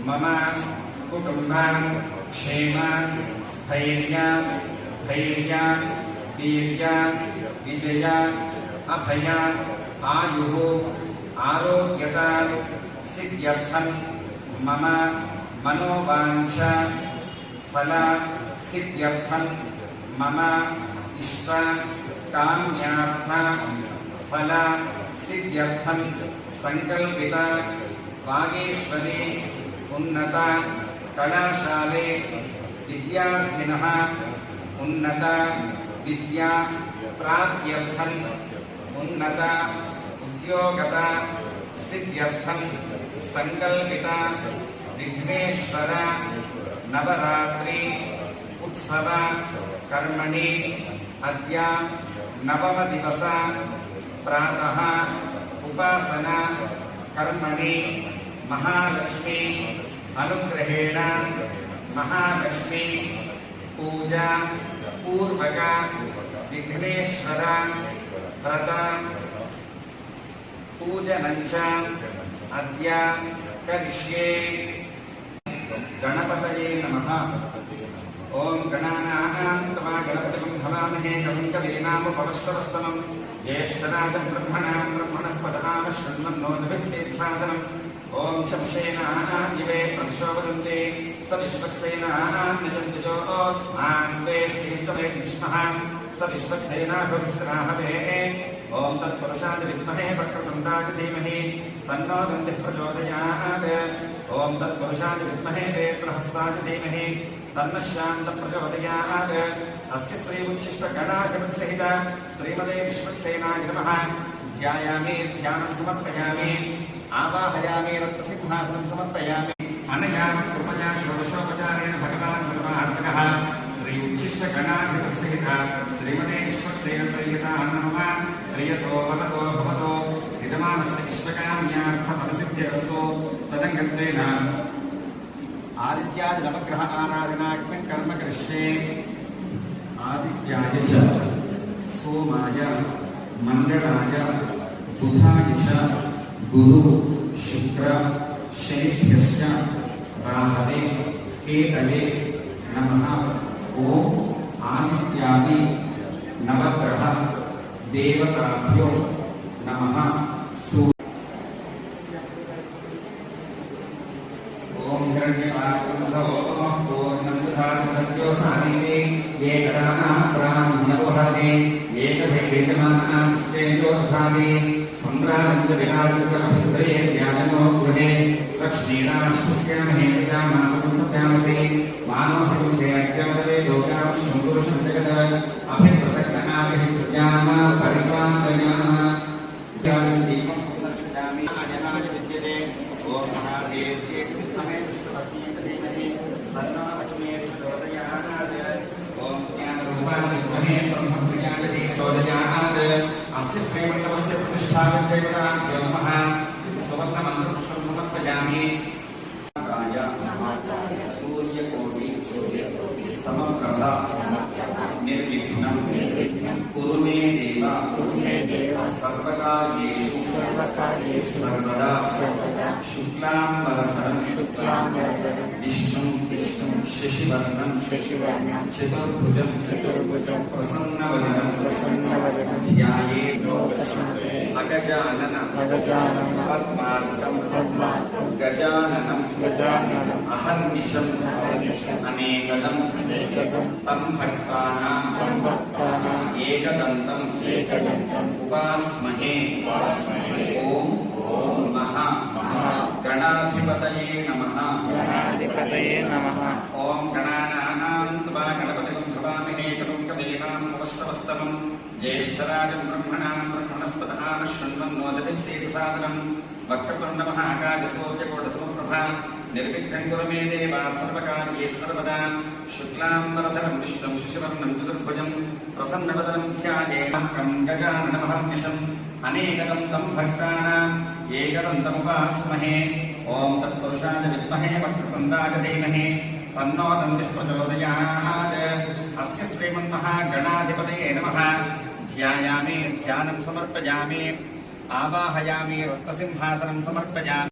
मम कुटुंब क्षेम स्थैर्य धैर्य वीर्य विजय अभय आयु आरोग्यता सिद्ध्यर्थं मम मनोवांछ फल सिद्ध्यर्थं मम इष्ट काम्यार्थ फल सिद्ध्यर्थं संकल्पित वागीश्वरी उन्नत कलाशाले विद्यार्थिनः उन्नत विद्या प्राप्त्यर्थं उन्नत उद्योगत सिद्ध्यर्थं संकल्पित विघ्नेश्वर नवरात्रि उत्सव कर्मणि अद्य नवम दिवस प्रातः उपासना कर्मणि महालक्ष्मी अनुग्रहेण महालक्ष्मी पूजा पूर्वक विघ्नेश्वर व्रत पूजनञ्च अद्य करिष्ये। गणपतये नमः। ओम गणानां त्वा गणपतिं हवामहे कविं कवीनामुपमश्रवस्तमं ज्येष्ठराजं ब्रह्मणस्पदाम शृण्वन्नोतिभिस्सेत्सादनम् ओम शमशेनादिवे प्रक्षोभन्ते सविश्वक्सेनानिजन्तजोऽस्मान् वेष्टित्वमे विष्णुः सविश्वक्सेनाभविष्टराहवे ओम तत्पुरुषाय विद्महे वक्रतुण्डाय धीमहि तन्नो दन्तिः प्रचोदयात् ओम तत्पुरुषाय विद्महे वेत्रहस्ताय धीमहि तन्नः शान्तः प्रचोदयात् अस्य श्री उच्छिष्टगणाधिपतिसहित श्रीमते विश्वक्सेनाय नमः। ध्यायामि ध्यानं समर्पयामि आवाहयामि रत्नसिंहासनं समर्पयामि अनया कृपया षोडशोपचारेण भगवान् सर्वात्मकः श्री उच्छिष्टगणाधिपतिसहित श्रीमते विश्वक्सेनप्रियतां नमः। प्रियतो भवतो यजमानस्य इष्टकाम्यार्थफलसिद्धिरस्तु। तदङ्गत्वेन आदित्यादि नवग्रह आराधनाख्यं कर्म करिष्ये। आदित्याय च सोमाय मंगलाय बुधाय च गुरु शुक्र शनिभ्यश्च राहवे केतवे नमः। ओम आदित्यादि नवग्रह देवताभ्यो नमः। ओम हिरण्यपात्रं पूर्णमुधारभद्योसानिने एकदानाः ब्राह्मणोहरे एकभैवेशमानां स्तेजोद्धाने सम्राजन्तविराजकमभिस्तरे ज्ञाननो गृहे लक्ष्मीराष्ट्रस्यामहे पितामासमुत्पत्यामसे मानोहरिंसे अज्ञातवे लोकावश्यं जगद अभिप्रतज्ञाभिः सृजामा परिपालयामः। दीपं सुदर्शयामि अजनाय विद्यते। ओम महादेव्ये विद्महे विष्णुपत्न्यै धीमहि तन्नो लक्ष्मी प्रचोदयात्। ओम ज्ञानरूपाय विद्महे ब्रह्मप्रियाय प्रचोदयात्। अस्य श्रीमन्तमस्य प्रतिष्ठापनदेवताभ्यो नमः। सुवर्णमन्त्रपुष्पं समर्पयामि। सूर्यकोटि समप्रभा निर्विघ्नं कुरु मे देव सर्वकार्येषु सर्वदा शुक्लाम्बरधरं विष्णुं शशिवर्णं चतुर्भुजं प्रसन्नवदनं ध्यायेत् अगजानन पद्मार्कं गजाननं अहर्निशम् अनेकदं तं भक्तानां एकदन्तम् उपास्महे। ओम गणाधिपतये नमः। ओम गणानां त्वा गणपतिं हवामहे कविं कवीनामुपमश्रवस्तमं ज्येष्ठराजं ब्रह्मणस्पदाम शृण्वन्नोतिभिस्सेत्सादनं वक्रतुण्डमहाकायसूर्यकोटिसमप्रभा निर्विघ्नं कुरु मे देव सर्वकार्येषु सर्वदा शुक्लाम्बरधरं विष्णुं शशिवर्णं चतुर्भुजं प्रसन्नवदनं ध्यायेत् गजाननमहर्निशम् अनेकदं तं भक्तानाम् एकदन्तमुपास्महे। ओम तत्पुरुषाय विद्महे वक्रतुण्डाय धीमहि तन्नो दन्तिः प्रचोदयात्। अस्य श्रीमन्महागणाधिपतये नमः। ध्यायामि ध्यानं समर्पयामि आवाहयामि रत्नसिंहासनं समर्पयामि।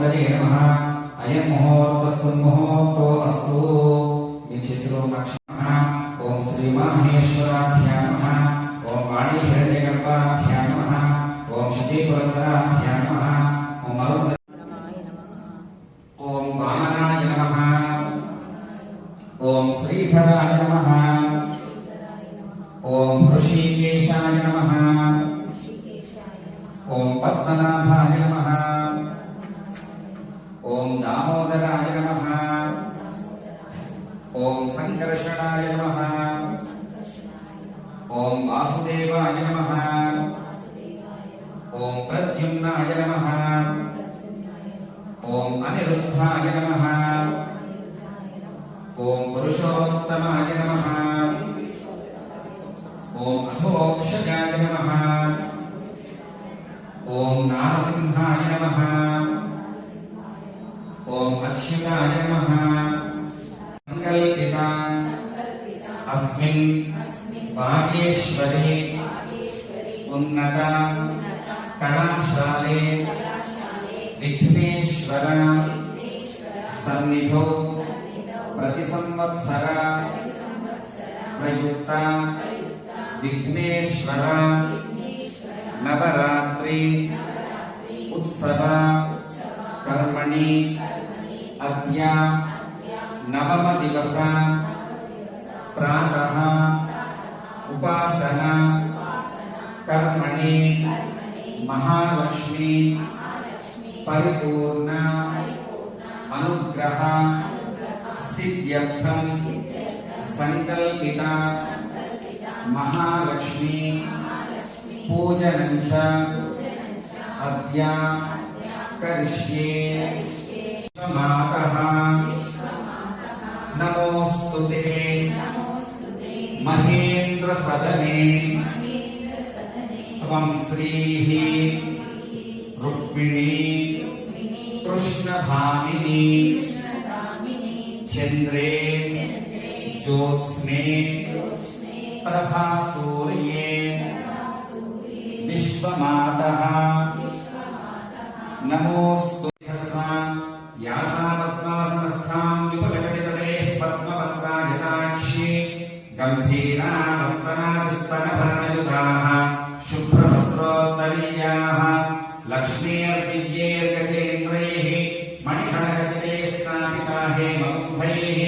ముహూర్తయే నమః అయం ముహూర్తస్సు ముహూర్తో అస్తు మీ చేతిలో లక్ష్మణ ఓం శ్రీ మహేశ్వరాభ్యాం నమః ఓం వాణీ హిరణ్యగర్భాభ్యాం నమః ఓం శచీపురంధరాభ్యాం నమః ఓం అరుణ ఓం వామనాయ నమః ఓం శ్రీధరాయ నమః ఓం హృషీకేశాయ నమః ఓం పద్మనాభాయ నమః ఓం దామోదరాయ నమః ఓం సంకర్షణాయ నమః ఓం వాసుదేవాయ నమః ఓం ప్రద్యుమ్నాయ నమః ఓం అనిరుద్ధాయ నమః ఓం పురుషోత్తమాయ నమః ఓం అధోక్షజాయ నమః ఓం నారసింహాయ నమః ఓం అచ్యుతాయ నమః సంకల్పిత అస్మిన్ భాగ్యేశ్వరి ఉన్నత కళాశాలే విఘ్నేశ్వర సన్నిధౌ ప్రతి సంవత్సర ప్రయుక్త విఘ్నేశ్వర నవరాత్రి ఉత్సవ కర్మణి అద్య నవమ దివస ప్రాతః ఉపాసన కర్మణి మహాలక్ష్మి పరిపూర్ణ అనుగ్రహ సిద్ధ్యర్థం సంకల్పిత మహాలక్ష్మి పూజనం చ అద్య కరిష్యే మాతః నమోస్తుతే మహేంద్ర సదనే త్వం శ్రీః రుక్మిణీ కృష్ణభామినీ చంద్రే జ్యోత్స్నే ప్రభాసూర్యే విశ్వమాతః నమోస్తు యాసాపద్మాసనస్థాం విపులకటితటే పద్మపత్రాయతాక్షి గంభీరావర్తనావిస్తనభరణయుతాః శుభ్రవస్త్రోత్తరీయాः లక్ష్మీర్దివ్యేర్గజేంద్రైः మణికణగజతే స్నాపితా హేమకుంభైः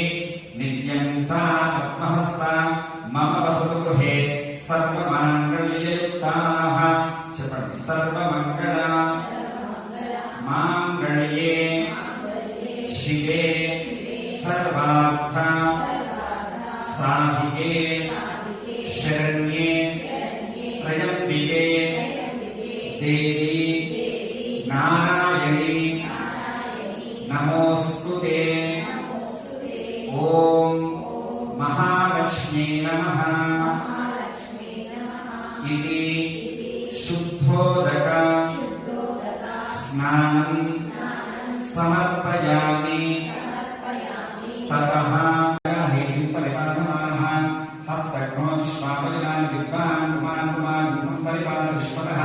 నిత్యం సా పద్మహస్తా మమ వసతు గృహే సర్వమాంగళ్యయుక్తాః చెప్పండి సర్వమంగళ మాంగళ్యే శివే సర్వార్థ సాధికే శరణ్యే త్రయంబికే దేవి నారాయణి నమోస్తుతే ఓం మహాలక్ష్మీ నమః ఇది శుద్ధోదక స్నానం సమర్పయామి తతః పరిపాలమానః హస్తగ్నోశ్వాపజనాన్ విద్వాన్ కుమాన్ కుమాన్ సంపరిపాల విశ్వతః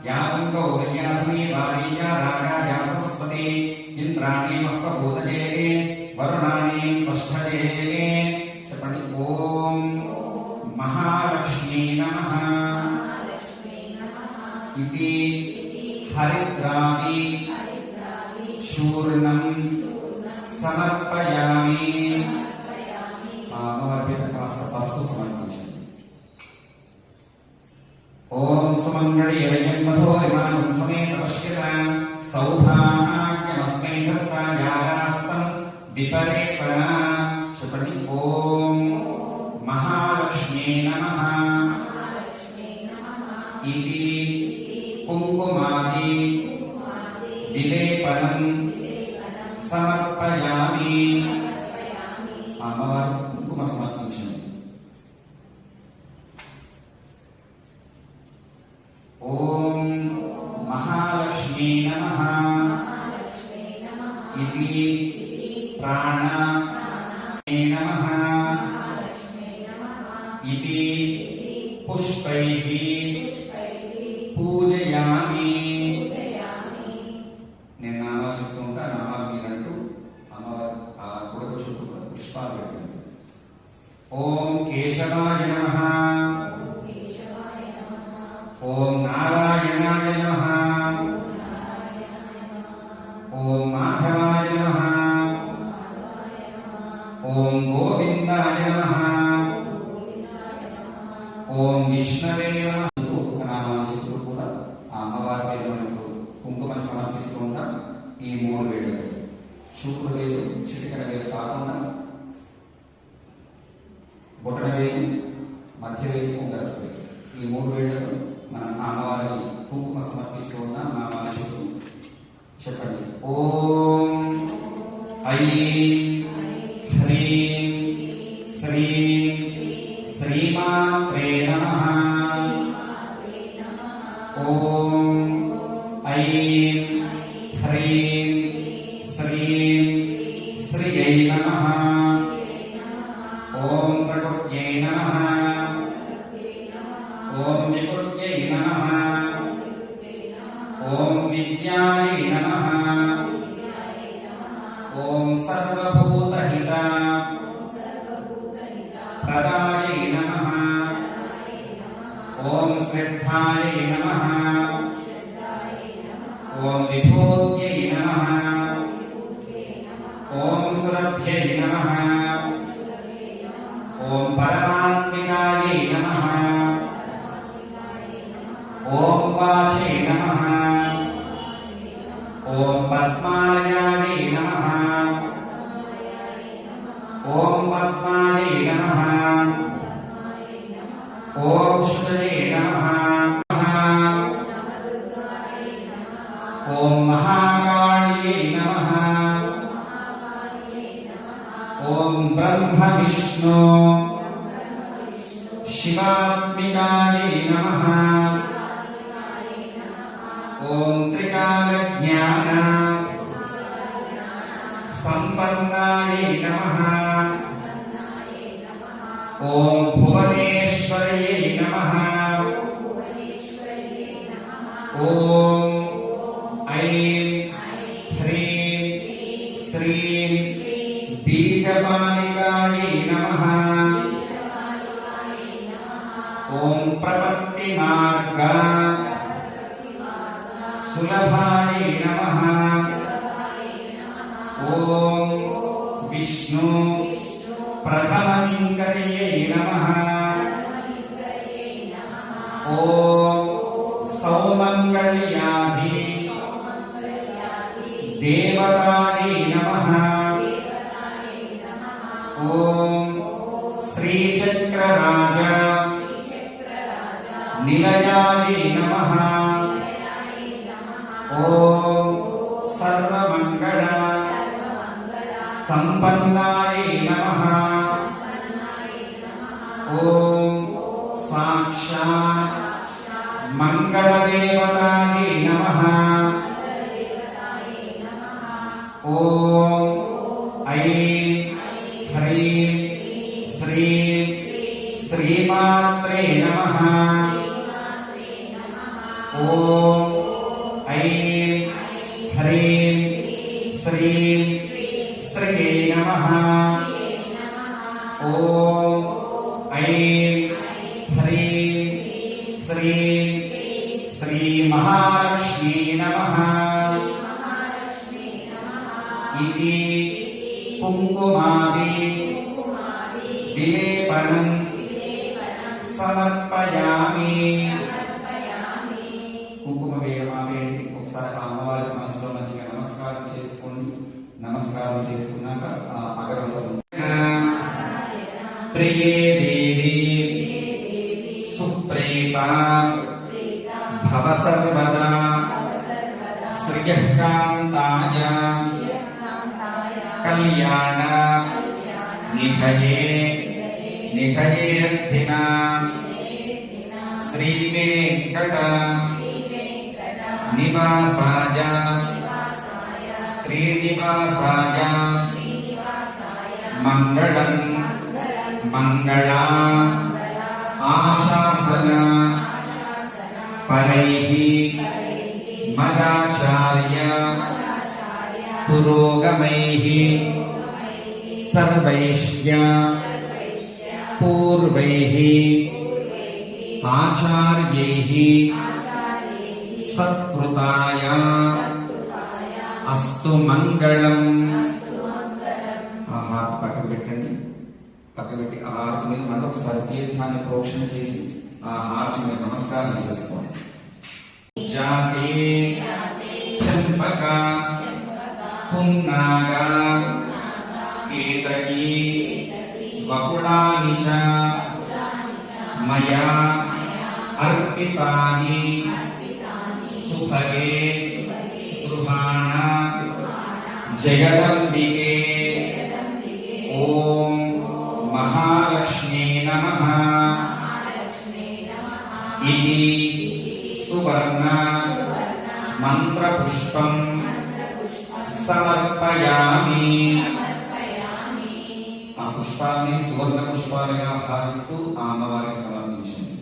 యావం గౌరయాసనే వారీయా రాగాయ సరస్వతి ఇంద్రాణి మహ్వభూతజే వరుణాని పష్ఠజే చెప్పండి ఓం మహాలక్ష్మీ నమః ఇది హరిద్రాది చూర్ణం సమర్పయామి అమ్మవారి కాస్త పసుపు సమర్పించండి ఓం సుమంగళీయం మధోరిమానం సమేత పశ్యత సౌభాగ్యమస్మై ధర్తాయాస్తం విపరేతన చెప్పండి ఓం మహాలక్ష్మీ నమః ఇది కుంకుమాది విలేపనం సమర్పయామి అమ్మవారి కుంకుమ సమర్పించండి ఓం మహాలక్ష్మీ నమః ఇది ప్రాణ నమః ఇది పుష్పైః పూజయామి నేను నామశక్తం పుష్పాలు పెట్టండి. ఓం కేశవాయ నమః, ఓం నారాయణాయ నమః, ఓం మాధవాయ నమః, ఓం గోవిందాయ నమః, ఓం విష్ణవే నమః. నామాంశులు కూడా ఆ అమ్మవారి పేరు మనకు కుంకుమని సమర్పిస్తూ ఉంటాం. ఈ 3 వేలు, చూపుడు వేలు, చిటికన వేలు కాకుండా బొటన వేలు, మధ్య వేలు, ఉంగరపు వేలు, ఈ 3 వేళ్లతో మనం అమ్మవారికి కుంకుమ సమర్పిస్తూ ఉంటాం. నామాంశులు చెప్పండి. ఓం ఐం హ్రీం శ్రీం శ్రీమాత్రే నమః. ఓం ఐం హ్రీం శ్రీం శ్రీయై నమః. ఓం ప్రకృత్యై నమః. ఓం వికృత్యై నమః. ఓం విద్యాయై నమః. ఓం సర్వభూతహిత ప్రదాయై నమః. ఓం శ్రద్ధాయై నమః. ఓం విభూత్యై నమః. ఓం సురభ్యై నమః. ఓం పరమాత్మికాయై నమః. ఓం వాచై నమః. ఓం పద్మాలయాయై నమః. ఓం పద్మాయై నమః. ఓం శుద్ధయే నమః. ఓం మహాకాళియై నమః. ఓం బ్రహ్మ విష్ణు శివాత్మికాయై నమః. ఓం త్రికాల జ్ఞాన సంపన్నాయై నమః. ఓం భువనేశ్వర్యై నమః. ఓం ఐం హ్రీం శ్రీం బీజపాలికాయై నమః. ఓం ప్రపత్తి మార్గ సులభాయై నమః. ఓం విష్ణు ప్రథమలింగర్యై నమః. ఓం సౌమంగళ్యాధి దేవతాయై నమః. ఓం శ్రీచక్రరాజ నిలయాయై నమః. ఓం సర్వమంగళ సంపన్నాయై నమః. ఓం సాక్షాత్ మంగళదేవతాయై నమః. ఓం ఐం హ్రీం శ్రీం శ్రీమాత్రే నమః. ఓం ఐం హ్రీం శ్రీం శ్రీయే నమః. ఓం ఐం హ్రీం శ్రీం శ్రీ మహాలక్ష్మీ నమః. ఇది కుంకుమాది విలేపనం సమర్పయామి. కుంకుమ వేయండి. ఒకసారి ఆ అమ్మవారి మనసులో మంచిగా నమస్కారం చేసుకోండి. నమస్కారం చేసుకున్నాక ఆ అగరబత్తులు ప్రియే దేవి సుప్రీత భవ సర్వదా శ్రియః కాంతాయ కళ్యాణ నిధయే నిధయేర్థినా శ్రీ వెంకట నివాసాయ శ్రీనివాసాయ మంగళం మంగళా ఆశాసన పరైః మదాచార్య పురోగమైః सर्वैश्च पूर्वैः आचार्यैः सत्कृताय अस्तु मंगलम। హారతి పక్కకు పెట్టండి. పక్కకు పెట్టి ఆ హారతి మీద మళ్ళీ ఒకసారి తీర్థాన్ని ప్రోక్షణ చేసి ఆ హారతి మీద నమస్కారం చేసుకోండి. జాతే చంపక పున్నాగ కేతకీ వకుళాని చ మయా అర్పితాని సుభగే గృహాణ జగదంబికే ఓం మహాలక్ష్మీ నమః ఇది సువర్ణ మంత్రపుష్పం సమర్పయామి. ఆ పుష్పాన్ని సువర్ణ పుష్పాలుగా భావిస్తూ ఆ అమ్మవారికి సమర్పించండి.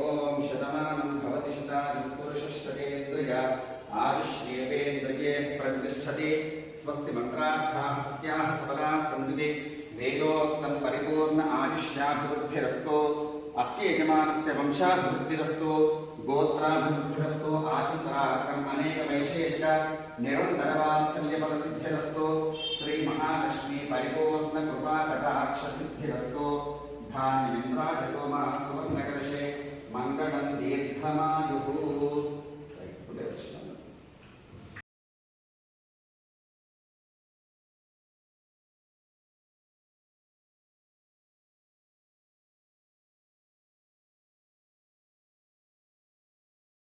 ఓం శతమానం భవతి శతాయుః పురుషశ్చతేంద్రియ ఆయుష్యేవేంద్రియే ప్రతిష్టతి. స్వస్తి మంత్రార్థాః సత్యాః సఫలాః సంతుతే. వేదోక్తం పరిపూర్ణ ఆయుష్యాభివృద్ధిరస్తు. అస్య యజమానస్య వంశాభివృద్ధిరస్తు. గోత్రాభివృద్ధిరస్తు. ఆచంద్రార్కం అనేక వైశేషిక నిరంతరవాత్సల్య ఫలసిద్ధిరస్తు. శ్రీ మహాలక్ష్మీ పరిపూర్ణ కృపా కటాక్ష సిద్ధిరస్తు. ధాన్యమింద్రాయ సోమః సువర్ణకలశే మంగళం దీర్ఘమాయుః.